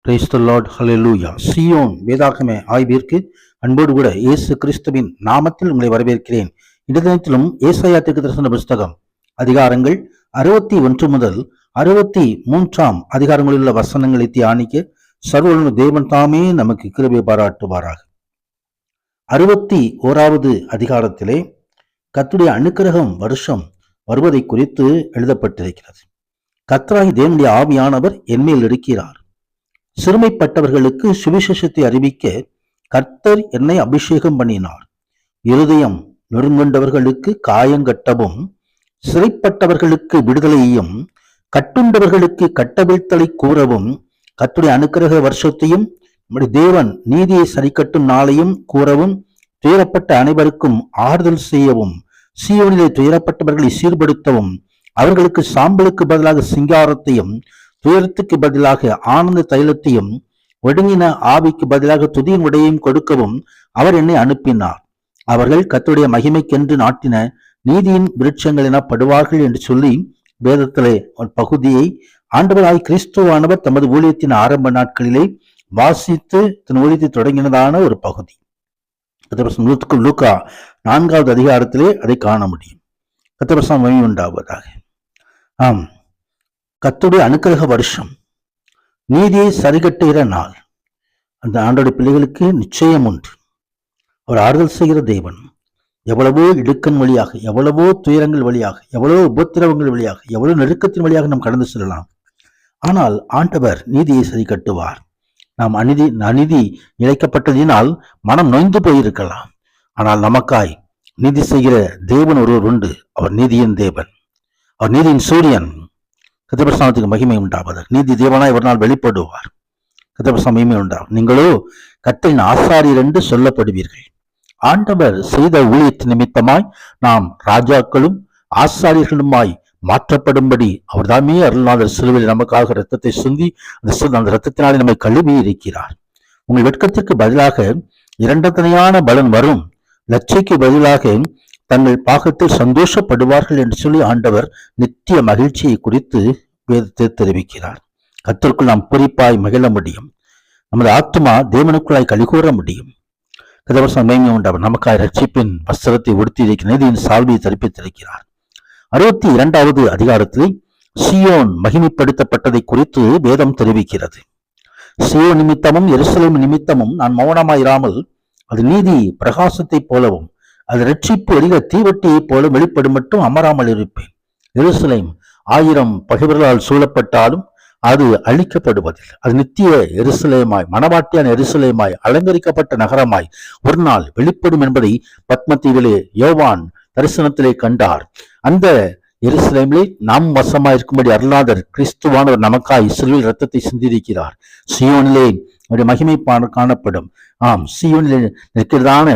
Praise the Lord, ஹல்லேலூயா. சீயோன் வேதாகம ஆய்விற்கு அன்போடு கூட இயேசு கிறிஸ்துவின் நாமத்தில் உங்களை வரவேற்கிறேன். இந்த தினத்திலும் ஏசாயா தீர்க்கதரிசன புஸ்தகம் அதிகாரங்கள் 61 முதல் 63 அதிகாரங்களில் உள்ள வசனங்களை தியானிக்க சர்வவல்லமை தேவன் தாமே நமக்கு கிருபை பாராட்டுவாராக. 61வது அதிகாரத்திலே கர்த்தருடைய அனுக்கிரகம் வருஷம் வருவதை குறித்து எழுதப்பட்டிருக்கிறது. கர்த்தராகிய தேவனுடைய ஆவியானவர் என்மேல் இருக்கிறார். சிறுமைப்பட்டவர்களுக்கு சுவிசேஷத்தை அறிவிக்க கர்த்தர் என்னை அபிஷேகம் பண்ணினார். இருதயம் நொறுங்குண்டவர்களுக்கு காயங்கட்டவும், சிறைப்பட்டவர்களுக்கு விடுதலையையும், கட்டுண்டவர்களுக்கு கட்டவிழ்த்தலை கூறவும், கர்த்தருடைய அனுக்கிரக வருஷத்தையும் நம்முடைய தேவன் நீதியை சரிக்கட்டும் நாளையும் கூறவும், துயரப்பட்ட அனைவருக்கும் ஆறுதல் செய்யவும், சீயோனிலே துயரப்பட்டவர்களை சீர்படுத்தவும், அவர்களுக்கு சாம்பலுக்கு பதிலாக சிங்காரத்தையும், துயரத்துக்கு பதிலாக ஆனந்த தைலத்தையும், ஒடுங்கின ஆவிக்கு பதிலாக துதியின் உடையையும் கொடுக்கவும் அவர் என்னை அனுப்பினார். அவர்கள் கர்த்தருடைய மகிமைக்கென்று நாட்டின நீதியின் விருட்சங்கள் எனப்படுவார்கள் என்று சொல்லி வேதத்திலே ஒரு பகுதியை ஆண்டவராய் கிறிஸ்துவானவர் தமது ஊழியத்தின் ஆரம்ப நாட்களிலே வாசித்து தன் ஊழியத்தை தொடங்கினதான ஒரு பகுதி. லூக்கா 4வது அதிகாரத்திலே அதை காண முடியும். கர்த்தருடைய மகிமை உண்டாவதாக. ஆம், கர்த்தருடைய அனுக்கிரக வருஷம், நீதியை சரிகட்டுகிற நாள். அந்த ஆண்டோடைய பிள்ளைகளுக்கு நிச்சயம் உண்டு. அவர் ஆறுதல் செய்கிற தேவன். எவ்வளவோ இடுக்கன் வழியாக, எவ்வளவோ துயரங்கள் வழியாக, எவ்வளவோ உபத்திரவங்கள் வழியாக, எவ்வளவு நெருக்கத்தின் வழியாக நாம் கடந்து செல்லலாம். ஆனால் ஆண்டவர் நீதியை சரி கட்டுவார். நாம் அநீதி இழைக்கப்பட்டதினால் மனம் நொய்ந்து போயிருக்கலாம். ஆனால் நமக்காய் நீதி செய்கிற தேவன் ஒருவர் உண்டு. அவர் நீதியின் தேவன், அவர் நீதியின் சூரியன். கர்த்தருடைய மகிமை உண்டாவது. நீதி தேவனாய் ஒரு நாள் வெளிப்படுவார். கர்த்தருடைய மகிமை உண்டாகும். நீங்களோ கர்த்தரின் ஆசாரியர் என்று சொல்லப்படுவீர்கள். ஆண்டவர் செய்த ஊழியத்தின் நிமித்தமாய் நாம் ராஜாக்களும் ஆசாரியர்களுமாய் மாற்றப்படும்படி அவர் தாமே அருள்நாதர் சிலுவையில் நமக்காக இரத்தத்தை சிந்தி அந்த இரத்தத்தினாலே நம்மை கழுவி இருக்கிறார். உங்கள் வெட்கத்திற்கு பதிலாக இரண்டத்தனையான பலன் வரும். லட்சைக்கு பதிலாக தங்கள் பாகத்தில் சந்தோஷப்படுவார்கள் என்று சொல்லி ஆண்டவர் நித்திய மகிழ்ச்சியை குறித்து வேதத்தை தெரிவிக்கிறார். கர்த்தருக்குள் நாம் குறிப்பாய் மகிழ முடியும். நமது ஆத்மா தேவனுக்குள்ளாய் கலிகூற முடியும். கர்த்தருடைய உண்டவர் நமக்காய் ரட்சிப்பின் வஸ்திரத்தை உடுத்தி இருக்கிற நீதியின் சால்வையை தரிப்பித்திருக்கிறார். 62வது அதிகாரத்தில் சீயோன் மகிமைப்படுத்தப்பட்டதை குறித்து வேதம் தெரிவிக்கிறது. சீயோன் நிமித்தமும் எருசலேம் நிமித்தமும் நான் மௌனமாயிராமல் அது நீதி பிரகாசத்தை போலவும் அது ரட்சிப்பு எரிகிற தீவட்டியை போல வெளிப்படும் மட்டும் அமராமல் இருப்பேன். எருசலேம் 1000 பகைவர்களால் சூழப்பட்டாலும் அது அழிக்கப்படுவதில்லை. அது நித்திய எருசலேமாய், மணவாட்டியான எருசலேமாய், அலங்கரிக்கப்பட்ட நகரமாய் ஒரு நாள் வெளிப்படும் என்பதை பத்மதீவிலே யோவான் தரிசனத்திலே கண்டார். அந்த எருசலேமிலே நாம் வசமாயிருக்கும்படி அருளாதர் கிறிஸ்துவானவர் நமக்காய் சிலுவையில் இரத்தத்தை சிந்திருக்கிறார். சீயோனிலே அவருடைய மகிமை காணப்படும். ஆம், சீயோனிலே இருக்கிறதான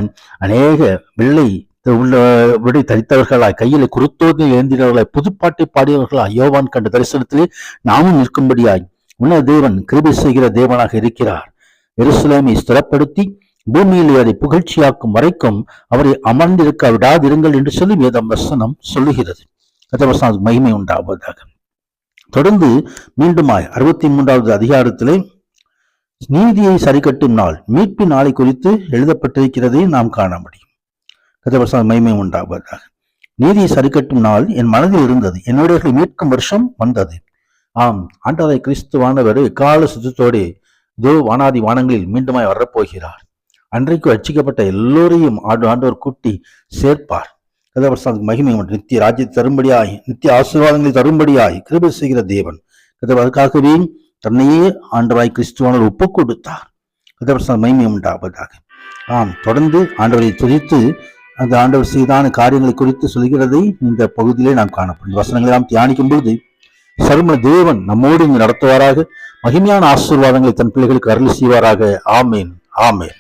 அநேக வெள்ளை உள்ள தரித்தவர்களாய், கையில குருத்தோடு ஏந்திரவர்களாய், புதுப்பாட்டை பாடியவர்களாய் யோவான் கண்ட தரிசனத்திலே நாமும் நிற்கும்படியாய் உன்ன தேவன் கிருபை செய்கிற தேவனாக இருக்கிறார். எருசலேமை ஸ்திரப்படுத்தி பூமியிலே அதை புகழ்ச்சியாக்கும் வரைக்கும் அவரை அமர்ந்திருக்க விடாதிருங்கள் என்று சொல்லி வேதம் வசனம் சொல்லுகிறது. கர்த்தருக்கு மகிமை உண்டாவதாக. தொடர்ந்து மீண்டுமாய் 63வது அதிகாரத்திலே நீதியை சரிக்கட்டும் நாள், மீட்பின் நாளை குறித்து எழுதப்பட்டிருக்கிறதை நாம் காண முடியும். கர்த்தருக்கு மகிமை உண்டாவதாக. நீதியை சரிக்கட்டும் நாள் என் மனதில் இருந்தது, என்னுடைய மீட்கும் வருஷம் வந்தது. ஆம், ஆண்டவராய் கிறிஸ்துவானவர் எக்கால சுத்தத்தோடு இதோ வானாதி வானங்களில் மீண்டுமாய் வரப்போகிறார். அன்றைக்கு ரட்சிக்கப்பட்ட எல்லோரையும் ஆண்டவர் கூட்டி சேர்ப்பார். கர்த்தருக்கு மகிமை உண்டு. நித்திய ராஜ்யத்தை தரும்படியாய், நித்திய ஆசீர்வாதங்களை தரும்படியாய் கிருபை செய்கிற தேவன். அதற்காகவே தன்னையே ஆண்டவராய் கிறிஸ்துவானவர் ஒப்பு கொடுத்தார். கர்த்தருக்கு மகிமை உண்டாவதாக. ஆம், தொடர்ந்து ஆண்டவரை துதித்து அந்த ஆண்டவர் செய்தான காரியங்களை குறித்து சொல்கிறதை இந்த பகுதியிலே நாம் காணப்படும். வசனங்களை நாம் தியானிக்கும் பொழுது சர்ம தேவன் நம்மோடு இங்கு நடத்துவாராக. மகிமையான ஆசீர்வாதங்களை தன் பிள்ளைகளுக்கு அருள் செய்வாராக. ஆமேன், ஆமேன்.